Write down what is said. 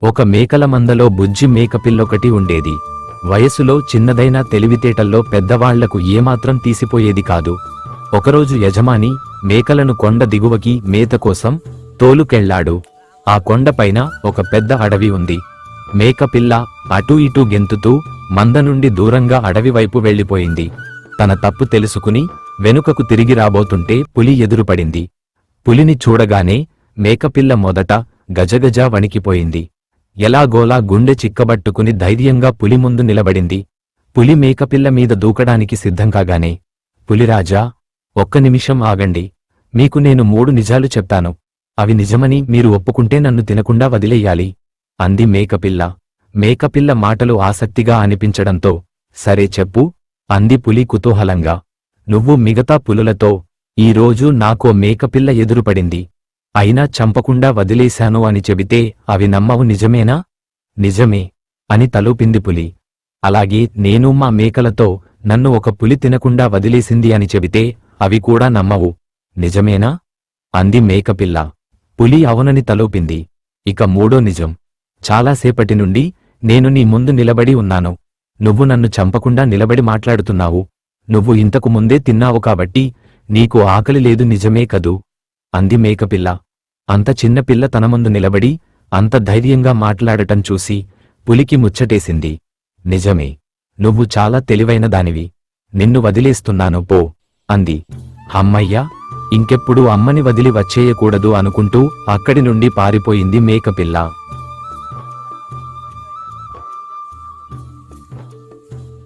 ఒక మేకల మందలో బుజ్జి మేకపిల్లొకటి ఉండేది. వయసులో చిన్నదైనా తెలివితేటల్లో పెద్దవాళ్లకు ఏమాత్రం తీసిపోయేది కాదు. ఒకరోజు యజమాని మేకలను కొండ దిగువకి మేత కోసం తోలుకెళ్లాడు. ఆ కొండపైన ఒక పెద్ద అడవి ఉంది. మేకపిల్ల అటూ ఇటూ గెంతుతూ మంద నుండి దూరంగా అడవివైపు వెళ్లిపోయింది. తన తప్పు తెలుసుకుని వెనుకకు తిరిగి రాబోతుంటే పులి ఎదురుపడింది. పులిని చూడగానే మేకపిల్ల మొదట గజగజ వణికిపోయింది. ఎలాగోలా గుండె చిక్కబట్టుకుని ధైర్యంగా పులి ముందు నిలబడింది. పులి మేకపిల్ల మీద దూకడానికి సిద్ధంకాగానే, పులిరాజా, ఒక్క నిమిషం ఆగండి. మీకు నేను 3 నిజాలు చెప్తాను. అవి నిజమని మీరు ఒప్పుకుంటే నన్ను తినకుండా వదిలేయాలి అంది మేకపిల్ల. మేకపిల్ల మాటలు ఆసక్తిగా అనిపించడంతో, సరే చెప్పు అంది పులి కుతూహలంగా. నువ్వు మిగతా పులులతో ఈరోజు నాకో మేకపిల్ల ఎదురుపడింది. అయినా చంపకుండా వదిలేశాను అని చెబితే అవి నమ్మవు, నిజమేనా? నిజమే అని తలూపింది పులి. అలాగే నేను మా మేకలతో నన్ను ఒక పులి తినకుండా వదిలేసింది అని చెబితే అవి కూడా నమ్మవు, నిజమేనా అంది మేకపిల్ల. పులి అవునని తలూపింది. ఇక 3వ నిజం. చాలాసేపటి నుండి నేను నీ ముందు నిలబడి ఉన్నాను. నువ్వు నన్ను చంపకుండా నిలబడి మాట్లాడుతున్నావు. నువ్వు ఇంతకు ముందే తిన్నావు కాబట్టి నీకు ఆకలి లేదు, నిజమే కదూ అంది మేకపిల్ల. అంత చిన్నపిల్ల తన ముందు నిలబడి అంత ధైర్యంగా మాట్లాడటం చూసి పులికి ముచ్చటేసింది. నిజమే, నువ్వు చాలా తెలివైన దానివి. నిన్ను వదిలేస్తున్నాను పో అంది. అమ్మయ్యా, ఇంకెప్పుడు అమ్మని వదిలి వచ్చేయకూడదు అనుకుంటూ అక్కడి నుండి పారిపోయింది మేకపిల్ల.